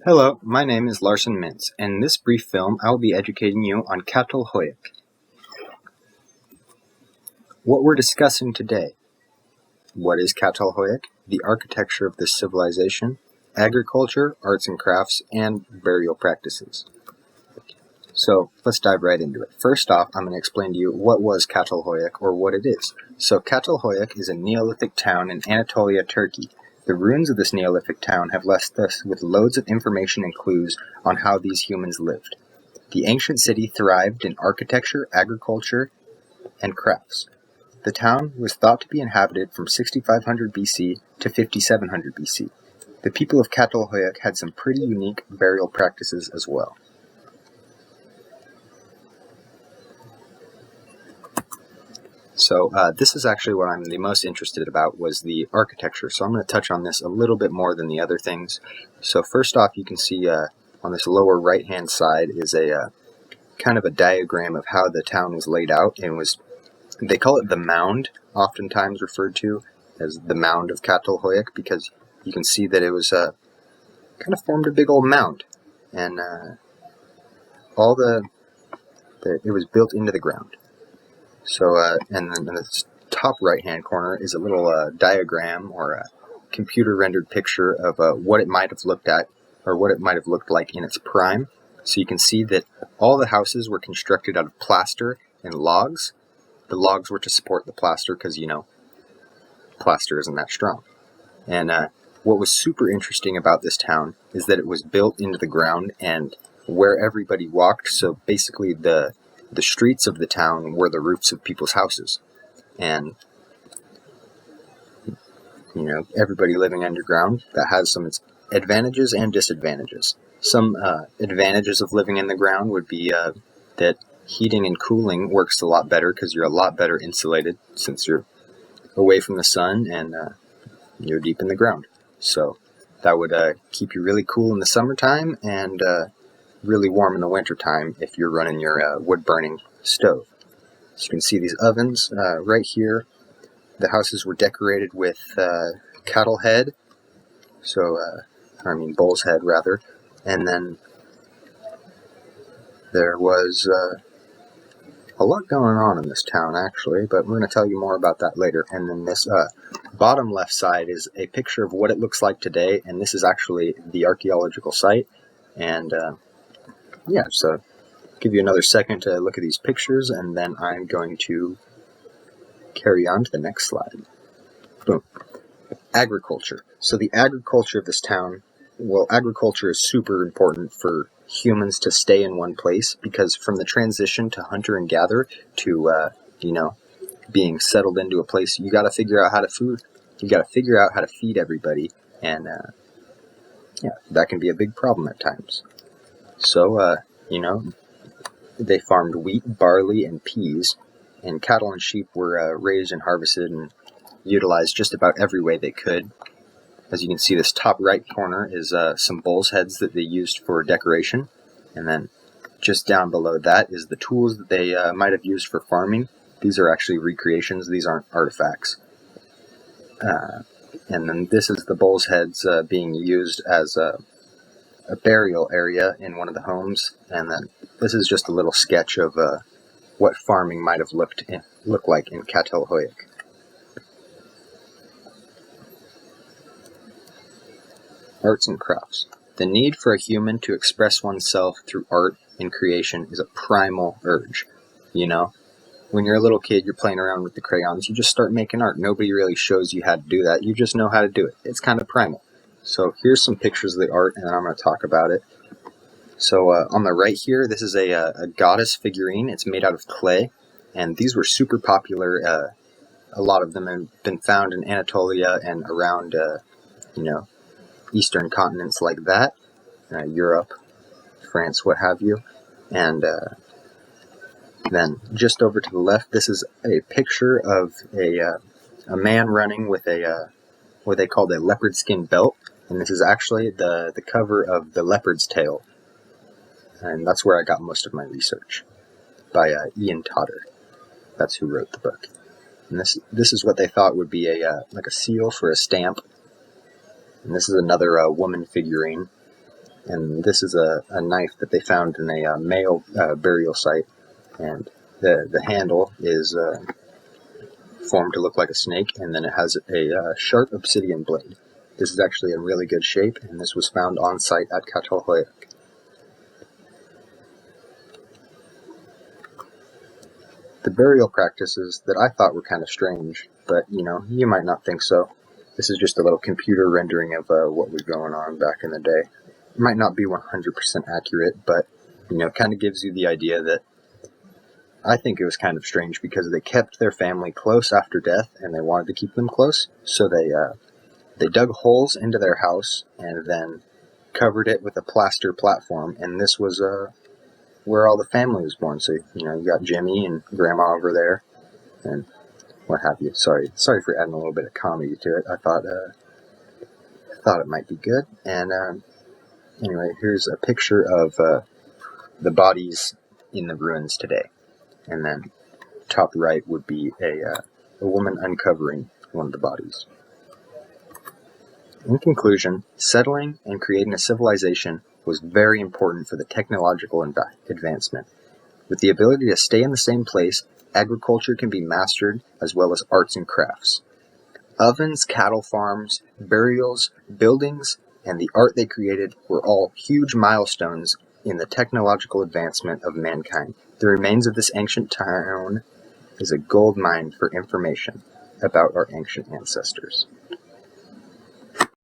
Hello, my name is Larson Mintz, and in this brief film I will be educating you on CatalHoyuk. What we're discussing today: what is CatalHoyuk, the architecture of this civilization, agriculture, arts and crafts, and burial practices. So let's dive right into it. First off, I'm going to explain to you what was CatalHoyuk, or what it is. So CatalHoyuk is a Neolithic town in Anatolia, Turkey. The ruins of this Neolithic town have left us with loads of information and clues on how these humans lived. The ancient city thrived in architecture, agriculture, and crafts. The town was thought to be inhabited from 6500 BC to 5700 BC. The people of CatalHoyuk had some pretty unique burial practices as well. So this is actually what I'm the most interested about, was the architecture. So I'm going to touch on this a little bit more than the other things. So first off, you can see on this lower right hand side is a kind of a diagram of how the town was laid out, and they call it the mound, oftentimes referred to as the mound of CatalHoyuk, because you can see that it was kind of formed a big old mound, and it was built into the ground. So, and then in the top right-hand corner is a little diagram or a computer-rendered picture of what it might have looked at, or what it might have looked like in its prime. So you can see that all the houses were constructed out of plaster and logs. The logs were to support the plaster because, plaster isn't that strong. And what was super interesting about this town is that it was built into the ground and where everybody walked. So basically the streets of the town were the roofs of people's houses, and everybody living underground. That has some advantages and disadvantages. Some advantages of living in the ground would be that heating and cooling works a lot better because you're a lot better insulated since you're away from the sun and you're deep in the ground. So that would keep you really cool in the summertime and really warm in the wintertime if you're running your wood-burning stove. So you can see these ovens right here. The houses were decorated with cattle head, bull's head rather, and then there was a lot going on in this town actually, but we're going to tell you more about that later. And then this bottom left side is a picture of what it looks like today, and this is actually the archaeological site. And so give you another second to look at these pictures, and then I'm going to carry on to the next slide. Boom. Agriculture. So the agriculture of this town, agriculture is super important for humans to stay in one place, because from the transition to hunter and gather to, being settled into a place, you got to figure out how to feed everybody, and that can be a big problem at times. So, they farmed wheat, barley, and peas, and cattle and sheep were raised and harvested and utilized just about every way they could. As you can see, this top right corner is some bull's heads that they used for decoration, and then just down below that is the tools that they might have used for farming. These are actually recreations, these aren't artifacts. And then this is the bull's heads being used as a burial area in one of the homes, and then this is just a little sketch of what farming might have looked like in CatalHoyuk. Arts and crafts. The need for a human to express oneself through art and creation is a primal urge. When you're a little kid, you're playing around with the crayons, you just start making art. Nobody really shows you how to do that. You just know how to do it. It's kind of primal. So here's some pictures of the art, and then I'm going to talk about it. So on the right here, this is a goddess figurine. It's made out of clay, and these were super popular. A lot of them have been found in Anatolia and around, eastern continents like that, Europe, France, what have you. And then just over to the left, this is a picture of a man running with what they called a leopard skin belt. And this is actually the cover of The Leopard's Tale. And that's where I got most of my research, by Ian Totter. That's who wrote the book. And this is what they thought would be like a seal for a stamp. And this is another woman figurine. And this is a knife that they found in a male burial site, and the handle is formed to look like a snake, and then it has a sharp obsidian blade. This is actually in really good shape, and this was found on site at CatalHoyuk. The burial practices that I thought were kind of strange, but you might not think so. This is just a little computer rendering of what was going on back in the day. It might not be 100% accurate, but kind of gives you the idea that I think it was kind of strange because they kept their family close after death, and they wanted to keep them close, so they dug holes into their house and then covered it with a plaster platform, and this was where all the family was born. So you got Jimmy and Grandma over there, and what have you. Sorry for adding a little bit of comedy to it. I thought it might be good. And anyway, here's a picture of the bodies in the ruins today, and then top right would be a woman uncovering one of the bodies. In conclusion, settling and creating a civilization was very important for the technological advancement. With the ability to stay in the same place, agriculture can be mastered as well as arts and crafts. Ovens, cattle farms, burials, buildings, and the art they created were all huge milestones in the technological advancement of mankind. The remains of this ancient town is a gold mine for information about our ancient ancestors.